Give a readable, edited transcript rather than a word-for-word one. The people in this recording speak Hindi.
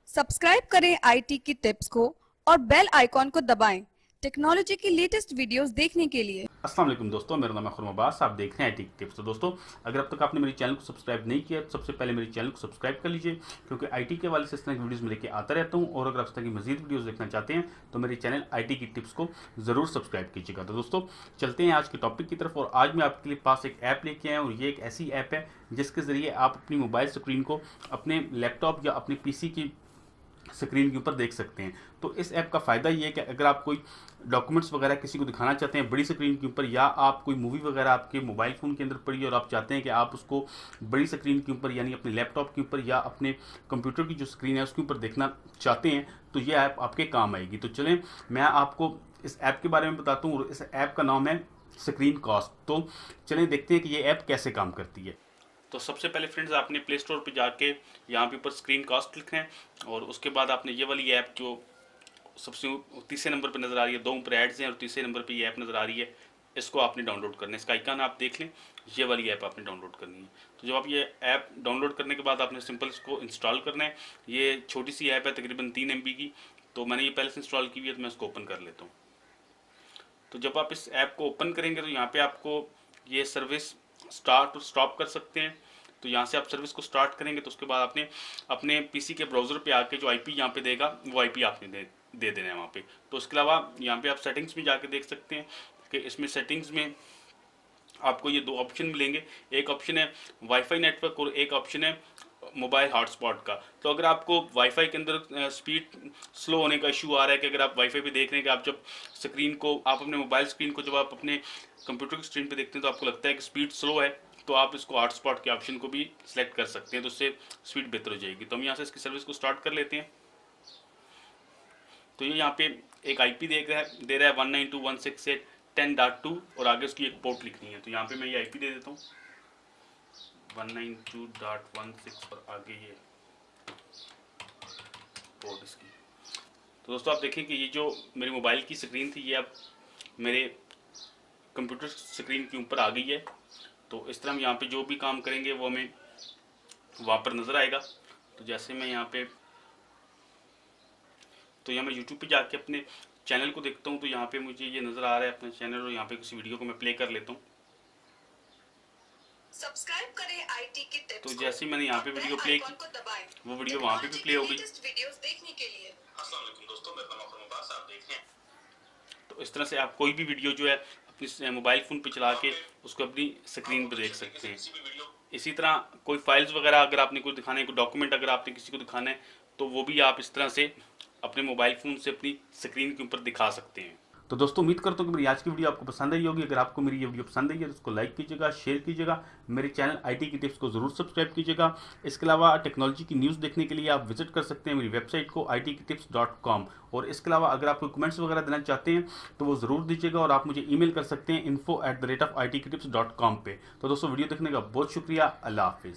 सब्सक्राइब करें आईटी की टिप्स को और बेल आइकॉन को दबाएं टेक्नोलॉजी की लेटेस्ट वीडियोस देखने के लिए। अस्सलाम वालेकुम दोस्तों, मेरा नाम है खुर्रम अब्बास। आप देख रहे हैं आई टी टिप्स। तो दोस्तों, अगर अब तक आपने मेरे चैनल को सब्सक्राइब नहीं किया तो सबसे पहले मेरे चैनल को सब्सक्राइब कर लीजिए, क्योंकि आईटी के वाले से इस तरह की वीडियोस में लेके आता रहता हूं। और अगर आप इस तरह की मजीद वीडियोस देखना चाहते हैं तो मेरे चैनल आईटी की टिप्स को ज़रूर सब्सक्राइब कीजिएगा। तो दोस्तों, चलते हैं आज के टॉपिक की तरफ। और आज मैं आपके लिए पास एक ऐप लेके आया हूँ, और ये एक ऐसी ऐप है जिसके ज़रिए आप अपनी मोबाइल स्क्रीन को अपने लैपटॉप या अपने पीसी की स्क्रीन के ऊपर देख सकते हैं। तो इस ऐप का फ़ायदा ये है कि अगर आप कोई डॉक्यूमेंट्स वगैरह किसी को दिखाना चाहते हैं बड़ी स्क्रीन के ऊपर, या आप कोई मूवी वगैरह आपके मोबाइल फ़ोन के अंदर पड़ी है और आप चाहते हैं कि आप उसको बड़ी स्क्रीन के ऊपर यानी अपने लैपटॉप के ऊपर या अपने कंप्यूटर की जो स्क्रीन है उसके ऊपर देखना चाहते हैं, तो ये ऐप आपके काम आएगी। तो चलें, मैं आपको इस ऐप के बारे में बताता हूँ। इस ऐप का नाम है स्क्रीन कास्ट। तो चलें देखते हैं कि ये ऐप कैसे काम करती है। तो सबसे पहले फ्रेंड्स, आपने प्ले स्टोर पर जाके यहाँ पे ऊपर स्क्रीन कास्ट लिखना है, और उसके बाद आपने ये वाली ऐप जो सबसे तीसरे नंबर पर नज़र आ रही है, दो ऊपर एड्स हैं और तीसरे नंबर पे ये ऐप नज़र आ रही है, इसको आपने डाउनलोड करना है। इसका आइकन आप देख लें, ये वाली ऐप आपने डाउनलोड करनी है। तो जब आप ये ऐप डाउनलोड करने के बाद आपने सिंपल इसको इंस्टॉल करना है। ये छोटी सी ऐप है, तकरीबन 3 MB की। तो मैंने ये पहले से इंस्टॉल की हुई है, तो मैं इसको ओपन कर लेता हूँ। तो जब आप इस ऐप को ओपन करेंगे तो यहाँ पे आपको ये सर्विस स्टार्ट और स्टॉप कर सकते हैं। तो यहाँ से आप सर्विस को स्टार्ट करेंगे तो उसके बाद आपने अपने पीसी के ब्राउज़र पे आके जो आईपी यहाँ पे देगा वो आईपी आपने दे देना है वहाँ पे। तो उसके अलावा यहाँ पे आप सेटिंग्स में जाके देख सकते हैं कि इसमें सेटिंग्स में आपको ये दो ऑप्शन मिलेंगे। एक ऑप्शन है वाईफाई नेटवर्क और एक ऑप्शन है मोबाइल हॉटस्पॉट का। तो अगर आपको वाईफाई के अंदर स्पीड स्लो होने का इशू आ रहा है कि अगर आप वाईफाई पे देख रहे हैं कि आप जब स्क्रीन को आप अपने मोबाइल स्क्रीन को जब आप अपने कंप्यूटर की स्क्रीन पे देखते हैं तो आपको लगता है कि स्पीड स्लो है, तो आप इसको हॉटस्पॉट के ऑप्शन को भी सिलेक्ट कर सकते हैं, तो उससे स्पीड बेहतर हो जाएगी। तो हम यहाँ से इसकी सर्विस को स्टार्ट कर लेते हैं। तो ये यहाँ पे एक आईपी दे रहा है 192.168.10.2 और आगे उसकी एक पोर्ट लिखनी है। तो यहाँ पे मैं ये आईपी दे देता हूँ 192.16 और आगे ये पोर्ट इसकी। तो दोस्तों, आप देखें कि ये जो मेरी मोबाइल की स्क्रीन थी ये अब मेरे कंप्यूटर स्क्रीन के ऊपर आ गई है। तो इस तरह हम यहाँ पे जो भी काम करेंगे वो हमें वहाँ पर नज़र आएगा। तो जैसे मैं यहाँ पे मैं यूट्यूब पे जाके अपने चैनल को देखता हूँ, तो यहाँ पे मुझे ये नज़र आ रहा है अपना चैनल, और यहाँ पे किसी वीडियो को मैं प्ले कर लेता हूँ। सब्सक्राइब करें आईटी की टिप्स तो जैसे ही मैंने यहाँ पे वीडियो प्ले की, वो वीडियो वहाँ पे भी प्ले हो गई। देखने के लिए अस्सलाम वालेकुम दोस्तों, मेरा नाम खुर्रम अब्बास, आप देख रहे हैं। तो इस तरह से आप कोई भी वीडियो जो है अपने मोबाइल फ़ोन पे चला के उसको अपनी स्क्रीन पे देख सकते हैं। इसी तरह कोई फाइल्स वगैरह अगर आपने कुछ दिखाना है, कोई डॉक्यूमेंट अगर आपने किसी को दिखाना है, तो वो भी आप इस तरह से अपने मोबाइल फ़ोन से अपनी स्क्रीन के ऊपर दिखा सकते हैं। तो दोस्तों, उम्मीद करता हूँ कि मेरी आज की वीडियो आपको पसंद आई होगी। अगर आपको मेरी ये वीडियो पसंद आई है तो उसको लाइक कीजिएगा, शेयर कीजिएगा, मेरे चैनल आईटी की टिप्स को ज़रूर सब्सक्राइब कीजिएगा। इसके अलावा टेक्नोलॉजी की न्यूज़ देखने के लिए आप विजिट कर सकते हैं मेरी वेबसाइट को itktips.com। और इसके अलावा अगर आप कोई कमेंट्स वगैरह देना चाहते हैं तो वो ज़रूर दीजिएगा, और आप मुझे ईमेल कर सकते हैं info@itktips.com पे। तो दोस्तों, वीडियो देखने का बहुत शुक्रिया। अल्लाह हाफिज़।